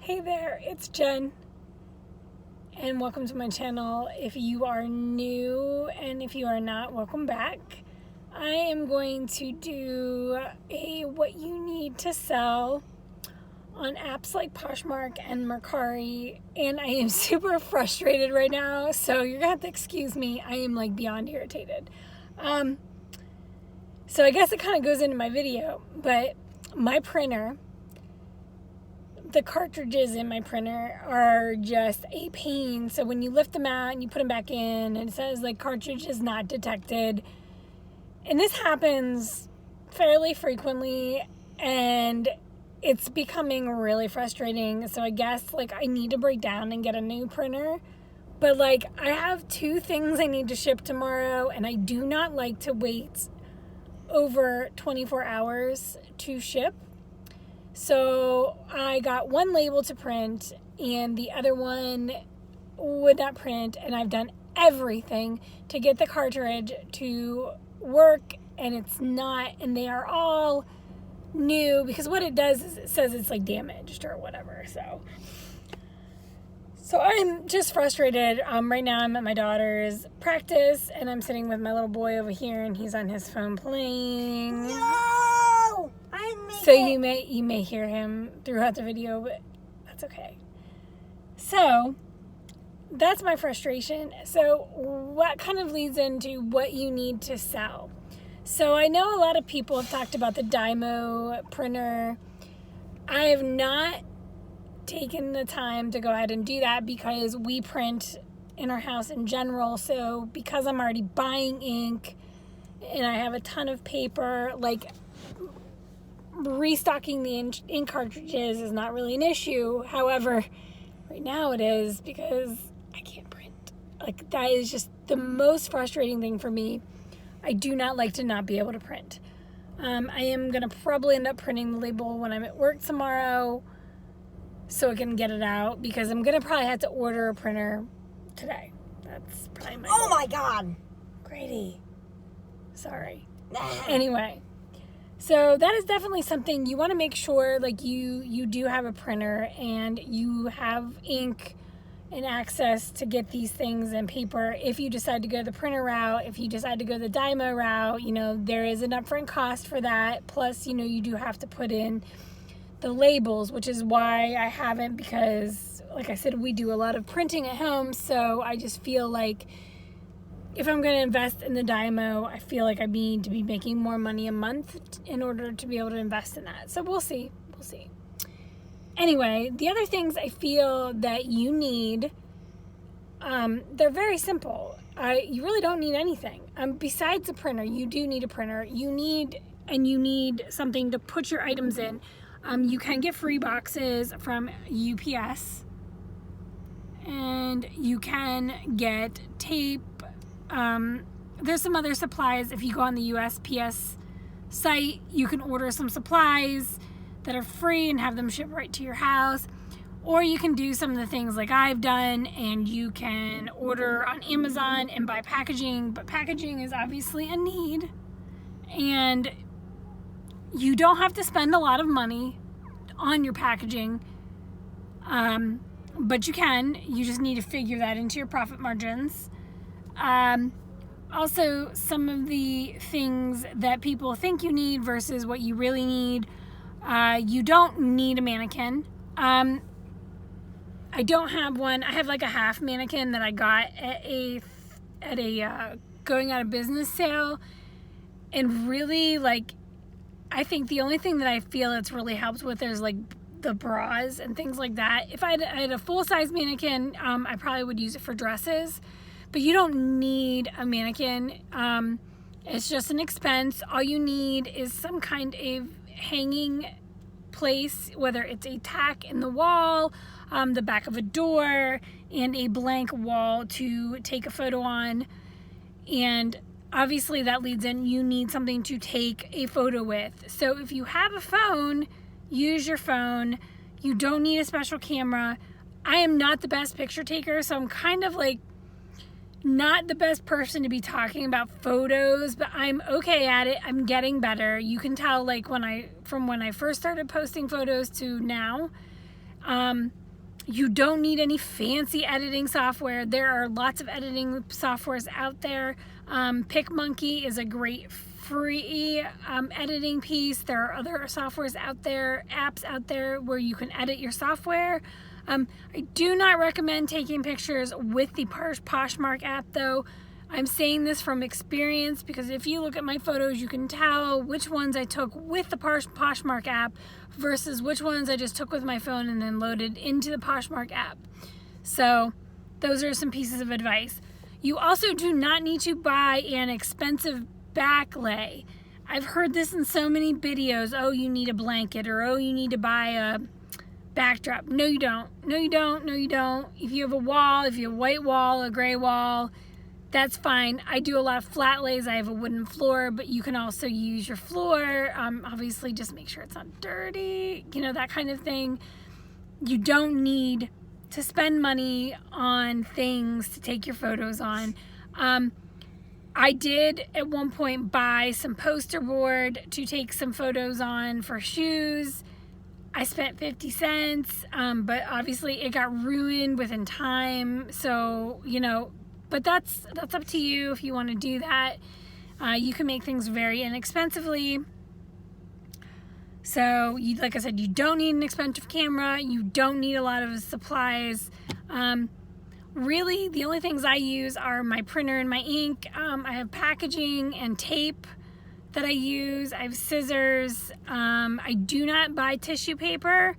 Hey there, it's Jen, and welcome to my channel. If you are new and if you are not, welcome back. I am going to do a what you need to sell on apps like Poshmark and Mercari, and I am super frustrated right now, so you're gonna have to excuse me. I am like beyond irritated. So I guess it kind of goes into my video, but my printer, the cartridges in my printer are just a pain. So when you lift them out and you put them back in, and it says like cartridge is not detected. And this happens fairly frequently, and it's becoming really frustrating. So I guess like I need to break down and get a new printer. But like I have 2 things I need to ship tomorrow, and I do not like to wait over 24 hours to ship. So I got one label to print and the other one would not print, and I've done everything to get the cartridge to work, and it's not, and they are all new because what it does is it says it's like damaged or whatever. So I'm just frustrated. Right now I'm at my daughter's practice and I'm sitting with my little boy over here and he's on his phone playing. No! So you may hear him throughout the video, but that's okay. So that's my frustration. So what kind of leads into what you need to sell? So I know a lot of people have talked about the Dymo printer. I have not taken the time to go ahead and do that because we print in our house in general. So because I'm already buying ink and I have a ton of paper, like restocking the ink cartridges is not really an issue. However, right now it is because I can't print. Like that is just the most frustrating thing for me. I do not like to not be able to print. I am going to probably end up printing the label when I'm at work tomorrow so I can get it out, because I'm going to probably have to order a printer today. That's probably my goal. My God. Grady. Sorry. Anyway. So that is definitely something you want to make sure like you do have a printer and you have ink and access to get these things in paper. If you decide to go the printer route, if you decide to go the Dymo route, there is an upfront cost for that. Plus, you do have to put in the labels, which is why I haven't, because like I said, we do a lot of printing at home. So I just feel like if I'm going to invest in the Dymo, I feel like I need to be making more money a month in order to be able to invest in that. So we'll see. Anyway, the other things I feel that you need, they're very simple. You really don't need anything. Besides a printer, you do need a printer. You need something to put your items in. You can get free boxes from UPS. And you can get tape. There's some other supplies. If you go on the USPS site, you can order some supplies that are free and have them shipped right to your house. Or you can do some of the things like I've done, and you can order on Amazon and buy packaging. But packaging is obviously a need, and you don't have to spend a lot of money on your packaging. But you just need to figure that into your profit margins. Also, some of the things that people think you need versus what you really need. You don't need a mannequin. I don't have one. I have like a half mannequin that I got at a going out of business sale. And really, like, I think the only thing that I feel it's really helped with is like the bras and things like that. If I had a full-size mannequin, I probably would use it for dresses. But you don't need a mannequin. It's just an expense. All you need is some kind of hanging place, whether it's a tack in the wall, the back of a door, and a blank wall to take a photo on. And obviously that leads in, you need something to take a photo with. So if you have a phone, use your phone. You don't need a special camera. I am not the best picture taker, so I'm kind of like not the best person to be talking about photos, but I'm okay at it. I'm getting better. You can tell like from when I first started posting photos to now, You don't need any fancy editing software. There are lots of editing softwares out there. PicMonkey is a great free editing piece. There are other softwares out there, apps out there where you can edit your software. I do not recommend taking pictures with the Poshmark app though. I'm saying this from experience because if you look at my photos, you can tell which ones I took with the Poshmark app versus which ones I just took with my phone and then loaded into the Poshmark app. So those are some pieces of advice. You also do not need to buy an expensive backlay. I've heard this in so many videos. Oh, you need a blanket, or oh, you need to buy a backdrop. No, you don't. No, you don't. No, you don't. If you have a wall, if you have a white wall, a gray wall, that's fine. I do a lot of flat lays. I have a wooden floor, but you can also use your floor. Obviously, just make sure it's not dirty, that kind of thing. You don't need to spend money on things to take your photos on. I did at one point buy some poster board to take some photos on for shoes. I spent 50 cents, but obviously it got ruined within time. So, but that's up to you if you want to do that. You can make things very inexpensively. So, like I said, you don't need an expensive camera. You don't need a lot of supplies. Really, the only things I use are my printer and my ink. I have packaging and tape that I use. I have scissors. I do not buy tissue paper.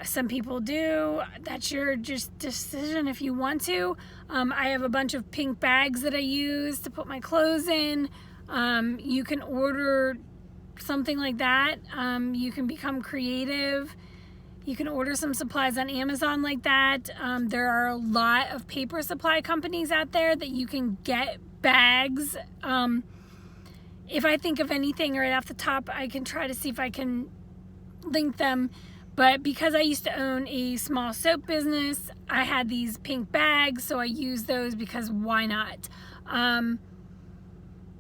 Some people do. That's your just decision if you want to. I have a bunch of pink bags that I use to put my clothes in. You can order something like that. You can become creative. You can order some supplies on Amazon like that. There are a lot of paper supply companies out there that you can get bags. If I think of anything right off the top, I can try to see if I can link them. But because I used to own a small soap business, I had these pink bags, so I used those because why not? And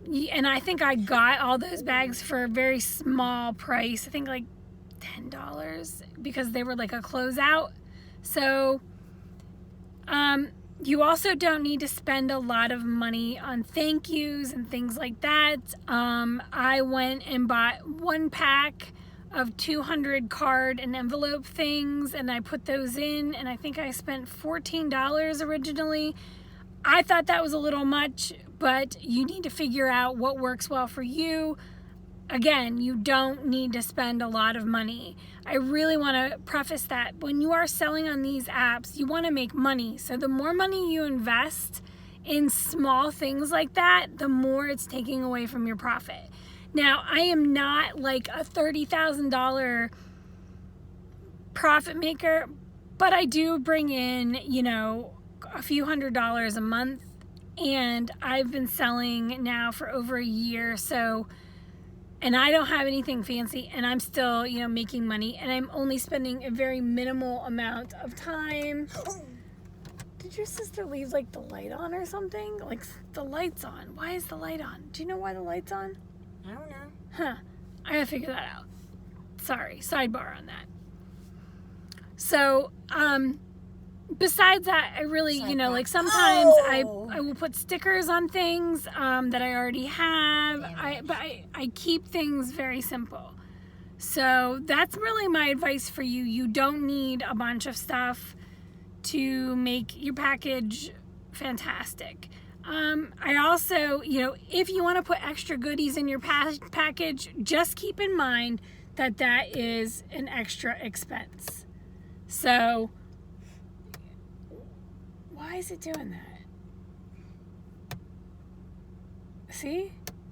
I think I got all those bags for a very small price. I think like $10 because they were like a closeout. So you also don't need to spend a lot of money on thank yous and things like that. I went and bought one pack of 200 card and envelope things, and I put those in, and I think I spent $14 originally. I thought that was a little much, but you need to figure out what works well for you. Again, you don't need to spend a lot of money. I really want to preface that when you are selling on these apps, you want to make money. So the more money you invest in small things like that, the more it's taking away from your profit. Now, I am not like a $30,000 profit maker, but I do bring in, a few $100s a month, and I've been selling now for over a year. So, and I don't have anything fancy, and I'm still, making money, and I'm only spending a very minimal amount of time. Did your sister leave like the light on or something? Like the light's on. Why is the light on? Do you know why the light's on? I don't know. Huh. I gotta figure that out. Sorry. Sidebar on that. So, besides that, I really, like sometimes I will put stickers on things that I already have. I keep things very simple. So that's really my advice for you. You don't need a bunch of stuff to make your package fantastic. I also, if you want to put extra goodies in your package, just keep in mind that that is an extra expense. So, why is it doing that? See?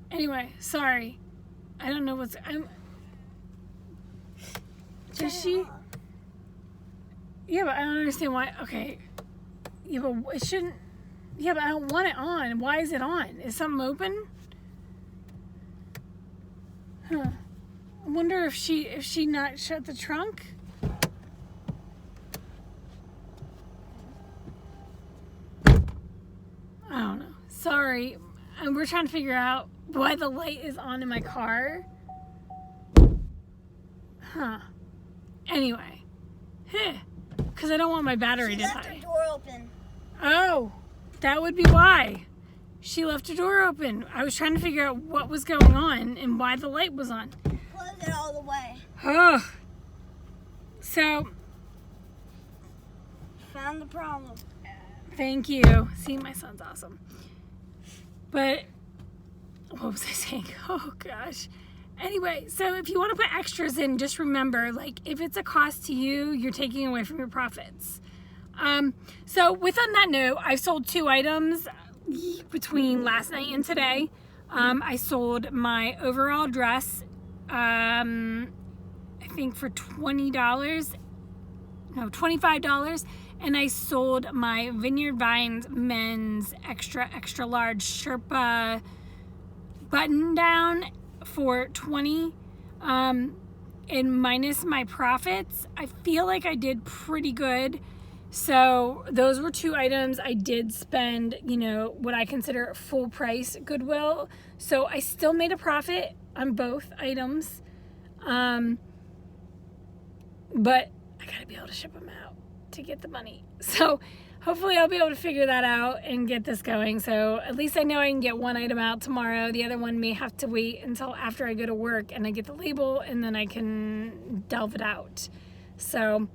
Anyway, sorry. I don't know does she? Yeah, but I don't understand why. Okay. Yeah, but it shouldn't. Yeah, but I don't want it on. Why is it on? Is something open? Huh. I wonder if she not shut the trunk. I don't know. Sorry. We're trying to figure out why the light is on in my car. Huh. Anyway. Because I don't want my battery to die. She left her door open. Oh, that would be why. She left her door open. I was trying to figure out what was going on and why the light was on. Close it all the way. Oh. So. Found the problem. Thank you. See, my son's awesome. But, what was I saying? Oh, gosh. Anyway, so if you want to put extras in, just remember, like, if it's a cost to you, you're taking away from your profits. So, with on that note, I sold 2 items between last night and today. I sold my overall dress, I think for $25, and I sold my Vineyard Vines men's extra large Sherpa button down for $20, and minus my profits, I feel like I did pretty good. So those were 2 items I did spend, what I consider full price Goodwill. So I still made a profit on both items. But I gotta be able to ship them out to get the money. So hopefully I'll be able to figure that out and get this going. So at least I know I can get 1 item out tomorrow. The other one may have to wait until after I go to work and I get the label, and then I can delve it out. So,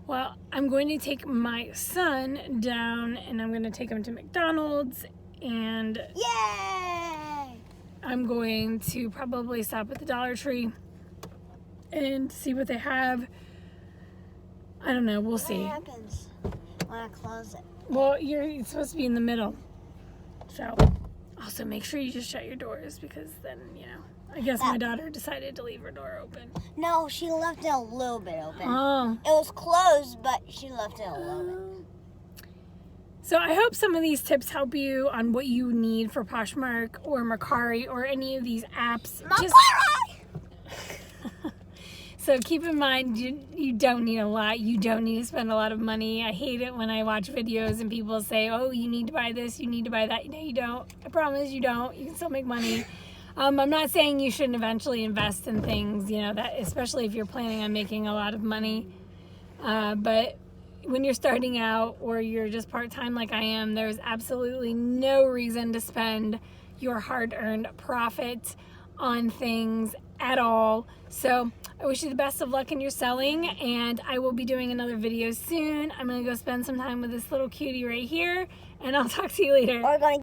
well, I'm going to take my son down and I'm going to take him to McDonald's, and Yay! I'm going to probably stop at the Dollar Tree and see what they have. I don't know. We'll see. What happens when I close it? Well, it's supposed to be in the middle. So, also make sure you just shut your doors, because then, I guess my daughter decided to leave her door open. No, she left it a little bit open. Oh. It was closed, but she left it a little bit. So I hope some of these tips help you on what you need for Poshmark or Mercari or any of these apps. So keep in mind, you don't need a lot. You don't need to spend a lot of money. I hate it when I watch videos and people say, oh, you need to buy this, you need to buy that. No, you don't. I promise you don't. You can still make money. I'm not saying you shouldn't eventually invest in things, that especially if you're planning on making a lot of money. But when you're starting out or you're just part-time like I am, there's absolutely no reason to spend your hard-earned profit on things at all. So I wish you the best of luck in your selling, and I will be doing another video soon. I'm going to go spend some time with this little cutie right here, and I'll talk to you later. We're going